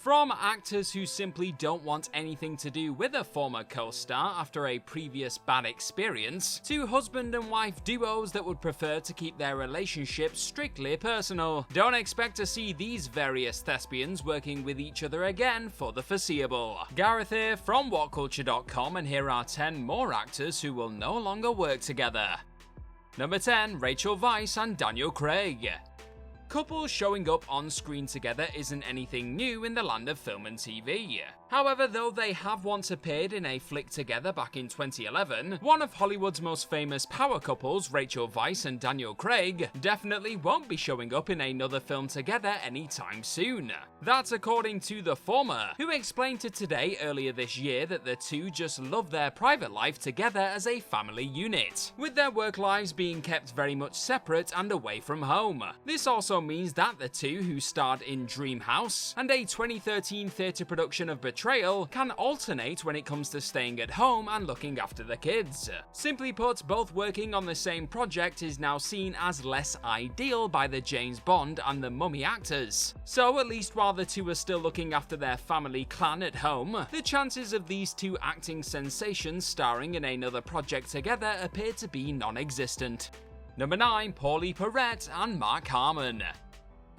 From actors who simply don't want anything to do with a former co-star after a previous bad experience, to husband and wife duos that would prefer to keep their relationship strictly personal. Don't expect to see these various thespians working with each other again for the foreseeable. Gareth here from WhatCulture.com, and here are 10 more actors who will no longer work together. Number 10. Rachel Weisz and Daniel Craig. Couples showing up on screen together isn't anything new in the land of film and TV. However, though they have once appeared in a flick together back in 2011, one of Hollywood's most famous power couples, Rachel Weisz and Daniel Craig, definitely won't be showing up in another film together anytime soon. That's according to the former, who explained to Today earlier this year that the two just love their private life together as a family unit, with their work lives being kept very much separate and away from home. This also means that the two, who starred in Dream House and a 2013 theatre production of Betrayal, can alternate when it comes to staying at home and looking after the kids. Simply put, both working on the same project is now seen as less ideal by the James Bond and the Mummy actors. So at least while the two are still looking after their family clan at home, the chances of these two acting sensations starring in another project together appear to be non-existent. Number 9. PAULEY, PERRETTE and Mark Harmon.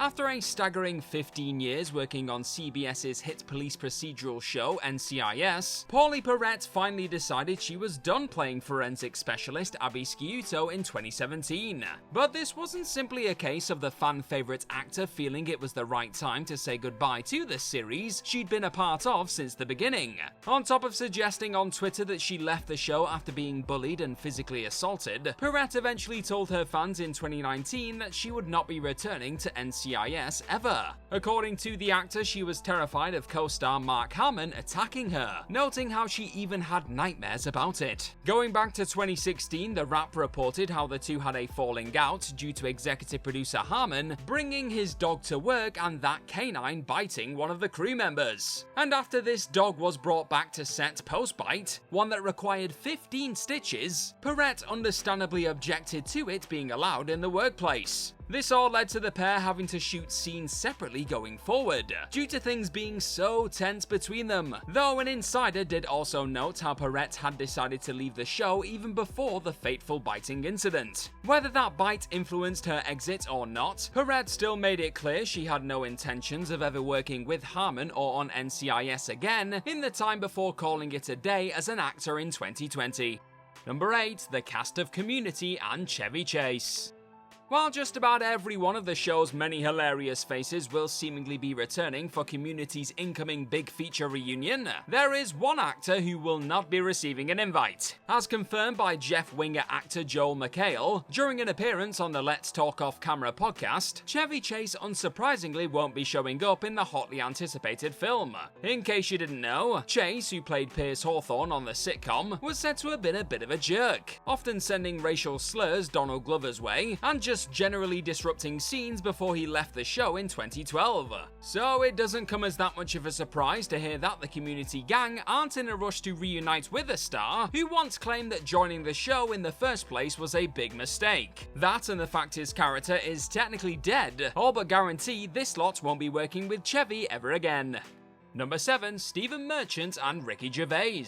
After a staggering 15 years working on CBS's hit police procedural show NCIS, PAULEY PERRETTE finally decided she was done playing forensic specialist Abby Sciuto in 2017. But this wasn't simply a case of the fan-favourite actor feeling it was the right time to say goodbye to the series she'd been a part of since the beginning. On top of suggesting on Twitter that she left the show after being bullied and physically assaulted, PERRETTE eventually told her fans in 2019 that she would not be returning to NCIS ever. According to the actor, she was terrified of co-star Mark Harmon attacking her, noting how she even had nightmares about it. Going back to 2016, the Wrap reported how the two had a falling out due to executive producer Harmon bringing his dog to work and that canine biting one of the crew members. And after this dog was brought back to set post-bite, one that required 15 stitches, PERRETTE understandably objected to it being allowed in the workplace. This all led to the pair having to shoot scenes separately going forward, due to things being so tense between them, though an insider did also note how PERRETTE had decided to leave the show even before the fateful biting incident. Whether that bite influenced her exit or not, PERRETTE still made it clear she had no intentions of ever working with Harmon or on NCIS again in the time before calling it a day as an actor in 2020. Number 8. The cast of Community and Chevy Chase. While just about every one of the show's many hilarious faces will seemingly be returning for Community's incoming big feature reunion, there is one actor who will not be receiving an invite. As confirmed by Jeff Winger actor Joel McHale during an appearance on the Let's Talk Off Camera podcast, Chevy Chase unsurprisingly won't be showing up in the hotly anticipated film. In case you didn't know, Chase, who played Pierce Hawthorne on the sitcom, was said to have been a bit of a jerk, often sending racial slurs Donald Glover's way and just generally disrupting scenes before he left the show in 2012. So it doesn't come as that much of a surprise to hear that the Community gang aren't in a rush to reunite with a star who once claimed that joining the show in the first place was a big mistake. That and the fact his character is technically dead, all but guarantee this lot won't be working with Chevy ever again. Number 7. Stephen Merchant and Ricky Gervais.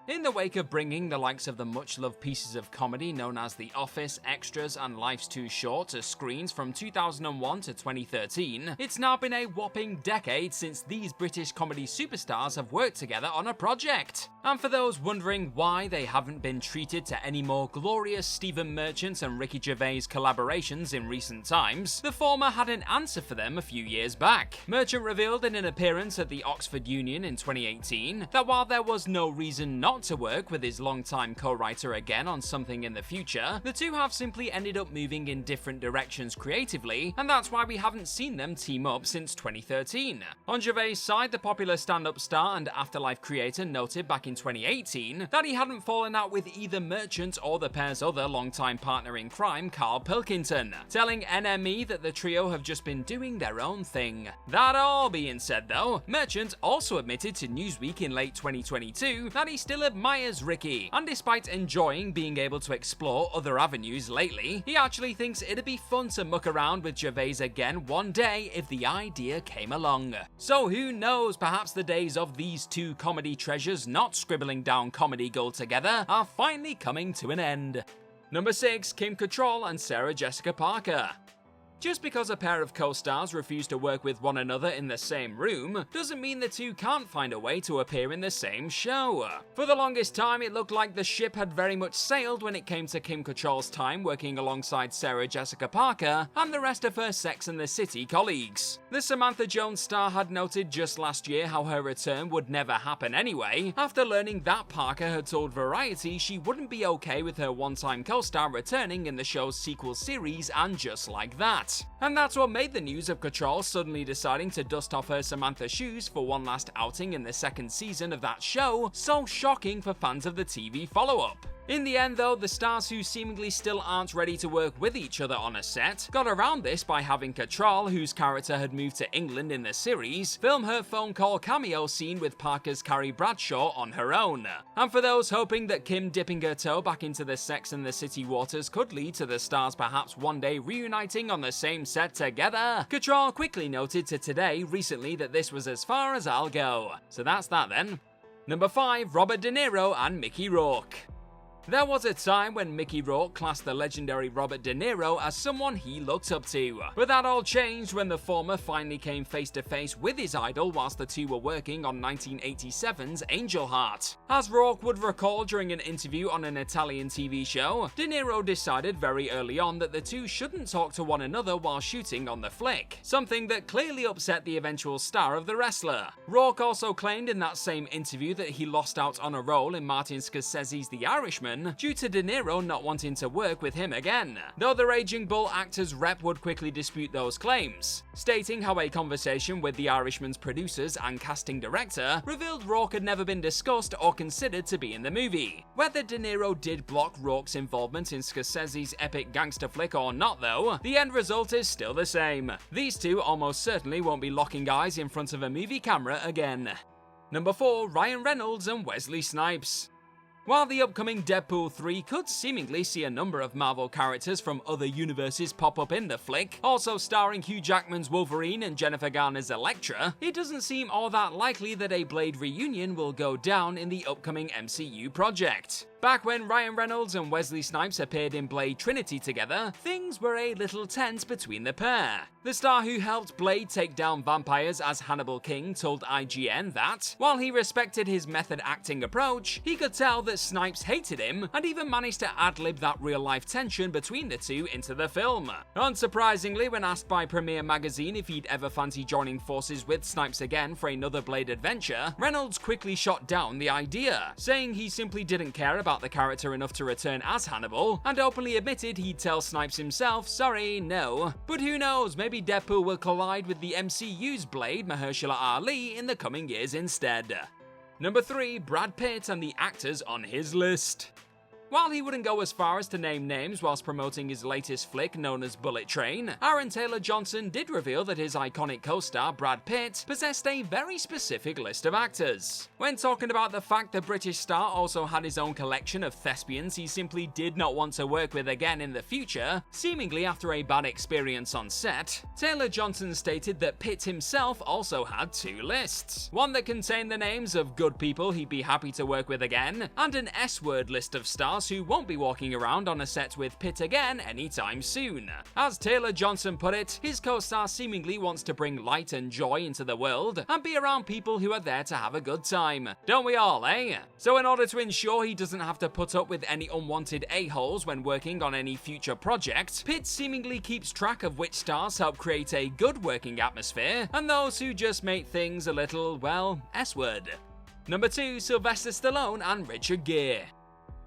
In the wake of bringing the likes of the much-loved pieces of comedy known as The Office, Extras and Life's Too Short to screens from 2001 to 2013, it's now been a whopping decade since these British comedy superstars have worked together on a project. And for those wondering why they haven't been treated to any more glorious Stephen Merchant and Ricky Gervais collaborations in recent times, the former had an answer for them a few years back. Merchant revealed in an appearance at the Oxford Union in 2018 that while there was no reason not to work with his longtime co-writer again on something in the future, the two have simply ended up moving in different directions creatively, and that's why we haven't seen them team up since 2013. On Gervais' side, the popular stand-up star and Afterlife creator noted back in 2018 that he hadn't fallen out with either Merchant or the pair's other longtime partner in crime, Carl Pilkington, telling NME that the trio have just been doing their own thing. That all being said though, Merchant also admitted to Newsweek in late 2022 that he still admires Ricky, and despite enjoying being able to explore other avenues lately, he actually thinks it'd be fun to muck around with Gervais again one day if the idea came along. So who knows, perhaps the days of these two comedy treasures not scribbling down comedy gold together are finally coming to an end. Number 6. Kim Cattrall and Sarah Jessica Parker. Just because a pair of co-stars refuse to work with one another in the same room, doesn't mean the two can't find a way to appear in the same show. For the longest time, it looked like the ship had very much sailed when it came to Kim Cattrall's time working alongside Sarah Jessica Parker and the rest of her Sex and the City colleagues. The Samantha Jones star had noted just last year how her return would never happen anyway, after learning that Parker had told Variety she wouldn't be okay with her one-time co-star returning in the show's sequel series and Just Like That. And that's what made the news of Cattrall suddenly deciding to dust off her Samantha shoes for one last outing in the second season of that show so shocking for fans of the TV follow-up. In the end though, the stars who seemingly still aren't ready to work with each other on a set got around this by having Cattrall, whose character had moved to England in the series, film her phone call cameo scene with Parker's Carrie Bradshaw on her own. And for those hoping that Kim dipping her toe back into the Sex and the City waters could lead to the stars perhaps one day reuniting on the same set together, Cattrall quickly noted to Today recently that this was as far as I'll go. So that's that then. Number 5. Robert De Niro and Mickey Rourke. There was a time when Mickey Rourke classed the legendary Robert De Niro as someone he looked up to, but that all changed when the former finally came face to face with his idol whilst the two were working on 1987's Angel Heart. As Rourke would recall during an interview on an Italian TV show, De Niro decided very early on that the two shouldn't talk to one another while shooting on the flick, something that clearly upset the eventual star of The Wrestler. Rourke also claimed in that same interview that he lost out on a role in Martin Scorsese's The Irishman due to De Niro not wanting to work with him again, though the Raging Bull actor's rep would quickly dispute those claims, stating how a conversation with The Irishman's producers and casting director revealed Rourke had never been discussed or considered to be in the movie. Whether De Niro did block Rourke's involvement in Scorsese's epic gangster flick or not though, the end result is still the same. These two almost certainly won't be locking eyes in front of a movie camera again. Number 4. Ryan Reynolds and Wesley Snipes. While the upcoming Deadpool 3 could seemingly see a number of Marvel characters from other universes pop up in the flick, also starring Hugh Jackman's Wolverine and Jennifer Garner's Elektra, it doesn't seem all that likely that a Blade reunion will go down in the upcoming MCU project. Back when Ryan Reynolds and Wesley Snipes appeared in Blade Trinity together, things were a little tense between the pair. The star who helped Blade take down vampires as Hannibal King told IGN that, while he respected his method acting approach, he could tell that Snipes hated him and even managed to ad-lib that real-life tension between the two into the film. Unsurprisingly, when asked by Premiere Magazine if he'd ever fancy joining forces with Snipes again for another Blade adventure, Reynolds quickly shot down the idea, saying he simply didn't care about the character enough to return as Hannibal, and openly admitted he'd tell Snipes himself, sorry, no. But who knows, maybe Deadpool will collide with the MCU's Blade, Mahershala Ali, in the coming years instead. Number 3. Brad Pitt and the actors on his list. While he wouldn't go as far as to name names whilst promoting his latest flick known as Bullet Train, Aaron Taylor Johnson did reveal that his iconic co-star Brad Pitt possessed a very specific list of actors. When talking about the fact the British star also had his own collection of thespians he simply did not want to work with again in the future, seemingly after a bad experience on set, Taylor Johnson stated that Pitt himself also had 2 lists. One that contained the names of good people he'd be happy to work with again, and an S-word list of stars who won't be walking around on a set with Pitt again anytime soon. As Taylor Johnson put it, his co-star seemingly wants to bring light and joy into the world and be around people who are there to have a good time. Don't we all, eh? So in order to ensure he doesn't have to put up with any unwanted a-holes when working on any future project, Pitt seemingly keeps track of which stars help create a good working atmosphere and those who just make things a little, well, S-word. Number 2. Sylvester Stallone and Richard Gere.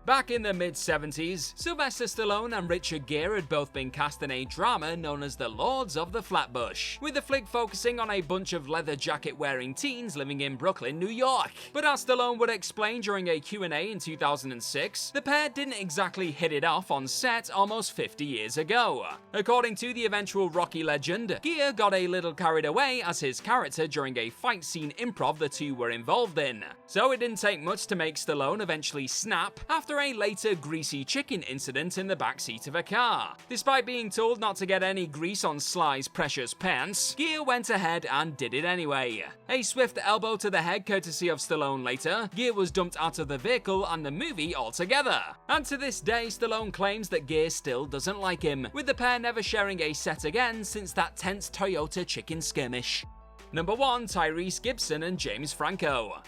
Back in the mid-70s, Sylvester Stallone and Richard Gere had both been cast in a drama known as The Lords of the Flatbush, with the flick focusing on a bunch of leather jacket-wearing teens living in Brooklyn, New York. But as Stallone would explain during a Q&A in 2006, the pair didn't exactly hit it off on set almost 50 years ago. According to the eventual Rocky legend, Gere got a little carried away as his character during a fight scene improv the two were involved in. So it didn't take much to make Stallone eventually snap after a later greasy chicken incident in the backseat of a car. Despite being told not to get any grease on Sly's precious pants, Gere went ahead and did it anyway. A swift elbow to the head courtesy of Stallone later, Gere was dumped out of the vehicle and the movie altogether. And to this day, Stallone claims that Gere still doesn't like him, with the pair never sharing a set again since that tense Toyota chicken skirmish. Number 1. Tyrese Gibson and James Franco.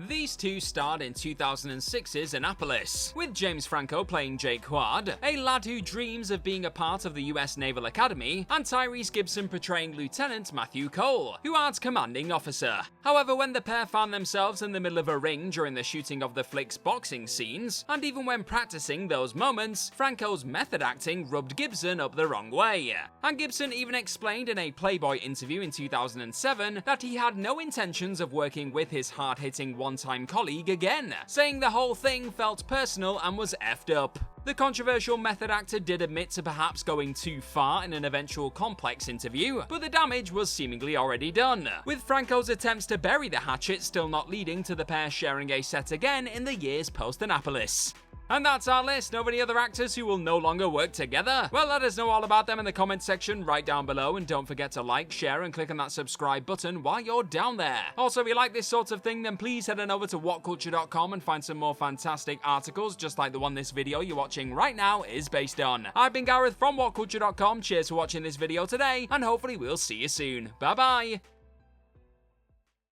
These two starred in 2006's Annapolis, with James Franco playing Jake Ward, a lad who dreams of being a part of the US Naval Academy, and Tyrese Gibson portraying Lieutenant Matthew Cole, who adds commanding officer. However, when the pair found themselves in the middle of a ring during the shooting of the flick's boxing scenes, and even when practicing those moments, Franco's method acting rubbed Gibson up the wrong way. And Gibson even explained in a Playboy interview in 2007 that he had no intentions of working with his hard-hitting one-time colleague again, saying the whole thing felt personal and was effed up. The controversial method actor did admit to perhaps going too far in an eventual Complex interview, but the damage was seemingly already done, with Franco's attempts to bury the hatchet still not leading to the pair sharing a set again in the years post-Annapolis. And that's our list. Know of any other actors who will no longer work together? Well, let us know all about them in the comment section right down below, and don't forget to like, share, and click on that subscribe button while you're down there. Also, if you like this sort of thing, then please head on over to whatculture.com and find some more fantastic articles, just like the one this video you're watching right now is based on. I've been Gareth from whatculture.com. Cheers for watching this video today, and hopefully we'll see you soon. Bye bye!